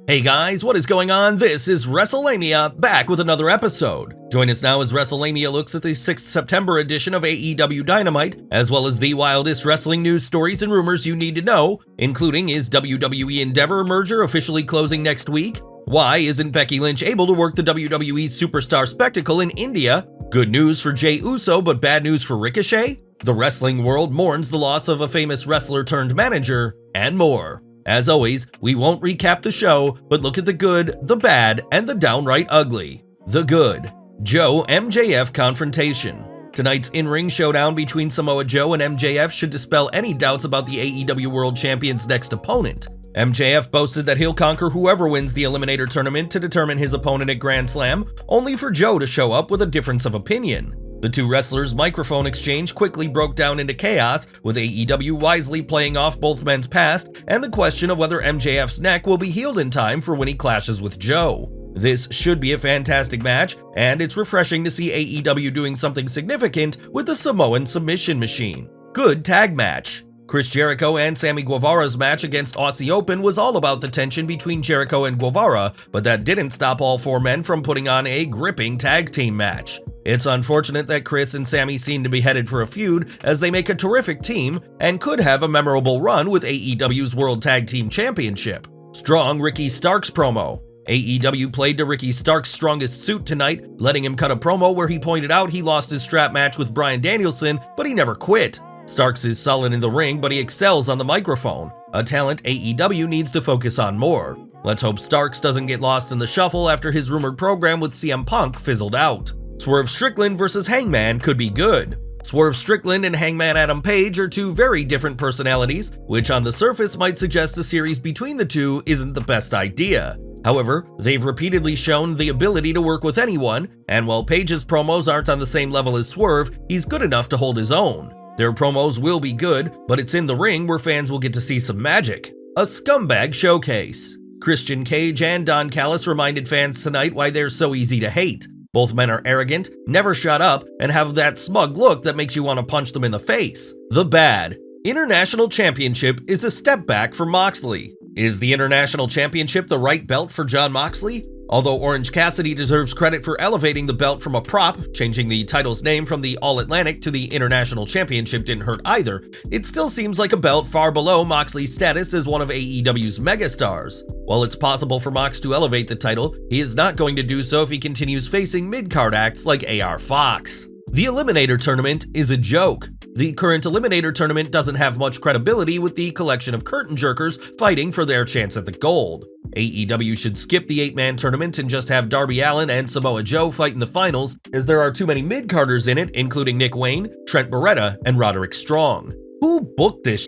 Hey guys, what is going on? This is Wrestlelamia, back with another episode. Join us now as Wrestlelamia looks at the 6th September edition of AEW Dynamite, as well as the wildest wrestling news stories and rumors you need to know, including is WWE Endeavor merger officially closing next week? Why isn't Becky Lynch able to work the WWE Superstar Spectacle in India? Good news for Jey Uso, but bad news for Ricochet? The wrestling world mourns the loss of a famous wrestler turned manager, and more. As always, we won't recap the show, but look at the good, the bad, and the downright ugly. The good. Joe MJF confrontation. Tonight's in-ring showdown between Samoa Joe and MJF should dispel any doubts about the AEW World Champion's next opponent. MJF boasted that he'll conquer whoever wins the Eliminator Tournament to determine his opponent at Grand Slam, only for Joe to show up with a difference of opinion. The two wrestlers' microphone exchange quickly broke down into chaos, with AEW wisely playing off both men's past and the question of whether MJF's neck will be healed in time for when he clashes with Joe. This should be a fantastic match, and it's refreshing to see AEW doing something significant with the Samoan submission machine. Good tag match. Chris Jericho and Sammy Guevara's match against Aussie Open was all about the tension between Jericho and Guevara, but that didn't stop all four men from putting on a gripping tag team match. It's unfortunate that Chris and Sammy seem to be headed for a feud, as they make a terrific team and could have a memorable run with AEW's World Tag Team Championship. Strong Ricky Starks promo. AEW played to Ricky Starks' strongest suit tonight, letting him cut a promo where he pointed out he lost his strap match with Bryan Danielson, but he never quit. Starks is solid in the ring, but he excels on the microphone, a talent AEW needs to focus on more. Let's hope Starks doesn't get lost in the shuffle after his rumored program with CM Punk fizzled out. Swerve Strickland versus Hangman could be good. Swerve Strickland and Hangman Adam Page are two very different personalities, which on the surface might suggest a series between the two isn't the best idea. However, they've repeatedly shown the ability to work with anyone, and while Page's promos aren't on the same level as Swerve, he's good enough to hold his own. Their promos will be good, but it's in the ring where fans will get to see some magic. A scumbag showcase. Christian Cage and Don Callis reminded fans tonight why they're so easy to hate. Both men are arrogant, never shut up, and have that smug look that makes you want to punch them in the face. The bad. International Championship is a step back for Moxley. Is the International Championship the right belt for Jon Moxley? Although Orange Cassidy deserves credit for elevating the belt from a prop, changing the title's name from the All-Atlantic to the International Championship didn't hurt either, it still seems like a belt far below Moxley's status as one of AEW's megastars. While it's possible for Mox to elevate the title, he is not going to do so if he continues facing mid-card acts like AR Fox. The Eliminator Tournament is a joke. The current Eliminator Tournament doesn't have much credibility with the collection of curtain jerkers fighting for their chance at the gold. AEW should skip the 8-man tournament and just have Darby Allin and Samoa Joe fight in the finals, as there are too many mid-carders in it, including Nick Wayne, Trent Beretta, and Roderick Strong. Who booked this?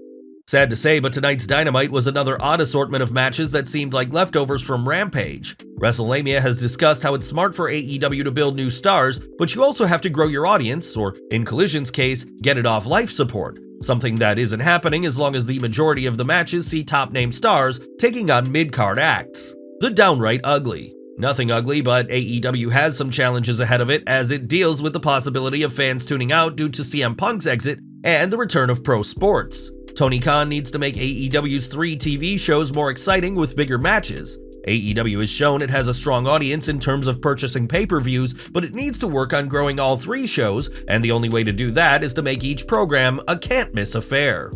Sad to say, but tonight's Dynamite was another odd assortment of matches that seemed like leftovers from Rampage. Wrestlelamia has discussed how it's smart for AEW to build new stars, but you also have to grow your audience, or in Collision's case, get it off life support. Something that isn't happening as long as the majority of the matches see top-name stars taking on mid-card acts. The downright ugly. Nothing ugly, but AEW has some challenges ahead of it as it deals with the possibility of fans tuning out due to CM Punk's exit and the return of pro sports. Tony Khan needs to make AEW's 3 TV shows more exciting with bigger matches. AEW has shown it has a strong audience in terms of purchasing pay-per-views, but it needs to work on growing all 3 shows, and the only way to do that is to make each program a can't-miss affair.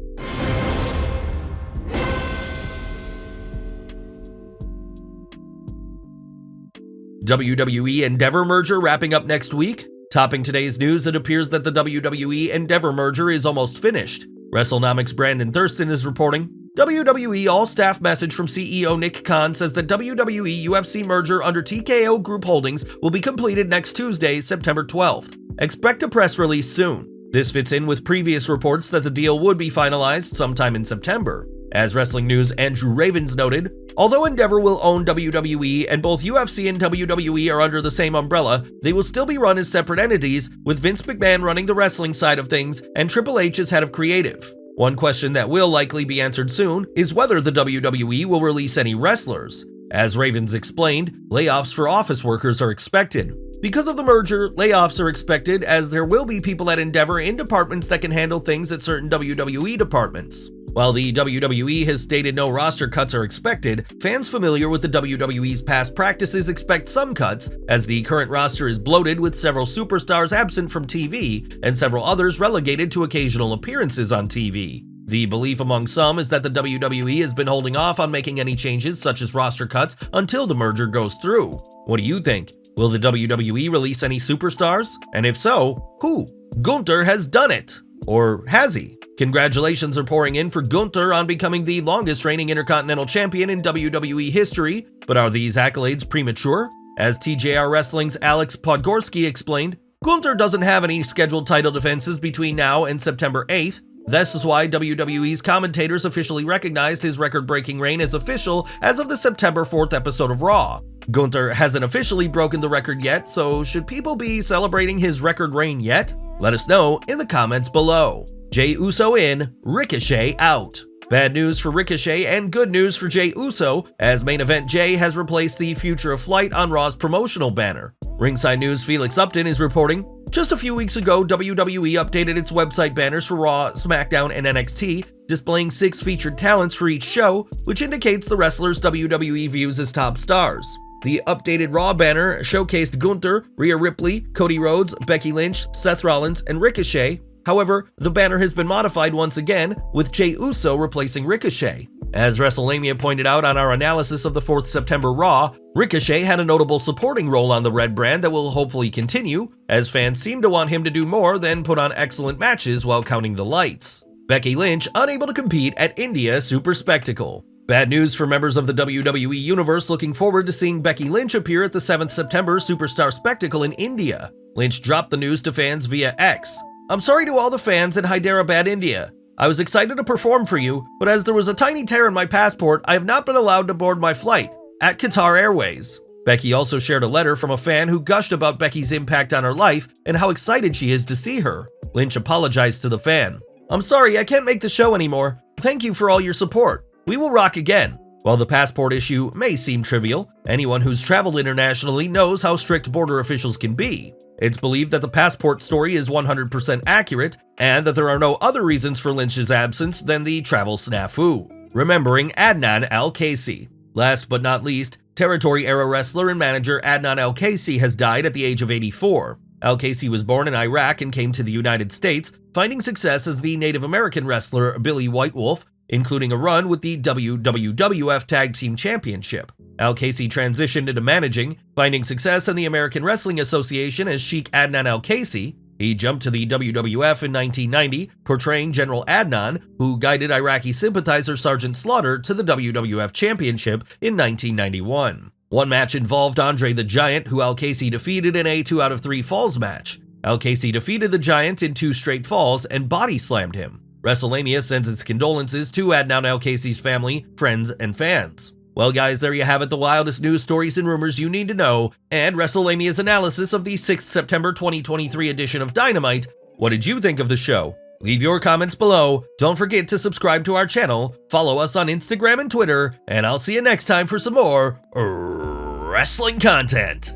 WWE Endeavor merger wrapping up next week? Topping today's news, it appears that the WWE Endeavor merger is almost finished. WrestleNomics' Brandon Thurston is reporting, WWE all-staff message from CEO Nick Khan says the WWE UFC merger under TKO Group Holdings will be completed next Tuesday, September 12th. Expect a press release soon. This fits in with previous reports that the deal would be finalized sometime in September. As Wrestling News' Andrew Ravens noted, although Endeavor will own WWE and both UFC and WWE are under the same umbrella, they will still be run as separate entities, with Vince McMahon running the wrestling side of things and Triple H as head of creative. One question that will likely be answered soon is whether the WWE will release any wrestlers. As Ravens explained, layoffs for office workers are expected. Because of the merger, layoffs are expected as there will be people at Endeavor in departments that can handle things at certain WWE departments. While the WWE has stated no roster cuts are expected, fans familiar with the WWE's past practices expect some cuts, as the current roster is bloated with several superstars absent from TV and several others relegated to occasional appearances on TV. The belief among some is that the WWE has been holding off on making any changes such as roster cuts until the merger goes through. What do you think? Will the WWE release any superstars? And if so, who? Gunther has done it! Or has he? Congratulations are pouring in for Gunther on becoming the longest reigning Intercontinental Champion in WWE history, but are these accolades premature? As TJR Wrestling's Alex Podgorski explained, Gunther doesn't have any scheduled title defenses between now and September 8th. This is why WWE's commentators officially recognized his record-breaking reign as official as of the September 4th episode of Raw. Gunther hasn't officially broken the record yet, so should people be celebrating his record reign yet? Let us know in the comments below. Jey Uso in, Ricochet out. Bad news for Ricochet and good news for Jey Uso, as main event Jey has replaced the Future of Flight on Raw's promotional banner. Ringside News' Felix Upton is reporting, just a few weeks ago, WWE updated its website banners for Raw, SmackDown, and NXT, displaying 6 featured talents for each show, which indicates the wrestlers WWE views as top stars. The updated Raw banner showcased Gunther, Rhea Ripley, Cody Rhodes, Becky Lynch, Seth Rollins, and Ricochet. However, the banner has been modified once again, with Jey Uso replacing Ricochet. As Wrestlelamia pointed out on our analysis of the 4th September Raw, Ricochet had a notable supporting role on the red brand that will hopefully continue, as fans seem to want him to do more than put on excellent matches while counting the lights. Becky Lynch unable to compete at India Super Spectacle. Bad news for members of the WWE Universe looking forward to seeing Becky Lynch appear at the 7th September Superstar Spectacle in India. Lynch dropped the news to fans via X. "I'm sorry to all the fans in Hyderabad, India. I was excited to perform for you, but as there was a tiny tear in my passport, I have not been allowed to board my flight at Qatar Airways." Becky also shared a letter from a fan who gushed about Becky's impact on her life and how excited she is to see her. Lynch apologized to the fan. "I'm sorry, I can't make the show anymore. Thank you for all your support. We will rock again." While the passport issue may seem trivial, anyone who's traveled internationally knows how strict border officials can be. It's believed that the passport story is 100% accurate, and that there are no other reasons for Lynch's absence than the travel snafu. Remembering Adnan Al-Kaissy. Last but not least, Territory-era wrestler and manager Adnan Al-Kaissy has died at the age of 84. Al-Kaissy was born in Iraq and came to the United States, finding success as the Native American wrestler Billy White Wolf, including a run with the WWF Tag Team Championship. Al-Kaissy transitioned into managing, finding success in the American Wrestling Association as Sheikh Adnan Al-Kaissy. He jumped to the WWF in 1990, portraying General Adnan, who guided Iraqi sympathizer Sergeant Slaughter to the WWF Championship in 1991. One match involved Andre the Giant, who Al-Kaissy defeated in a 2 out of 3 falls match. Al-Kaissy defeated the Giant in 2 straight falls and body slammed him. Wrestlelamia sends its condolences to Adnan Al-Kaissy's family, friends, and fans. Well guys, there you have it, the wildest news stories and rumors you need to know, and Wrestlemania's analysis of the 6th September 2023 edition of Dynamite. What did you think of the show? Leave your comments below, don't forget to subscribe to our channel, follow us on Instagram and Twitter, and I'll see you next time for some more wrestling content.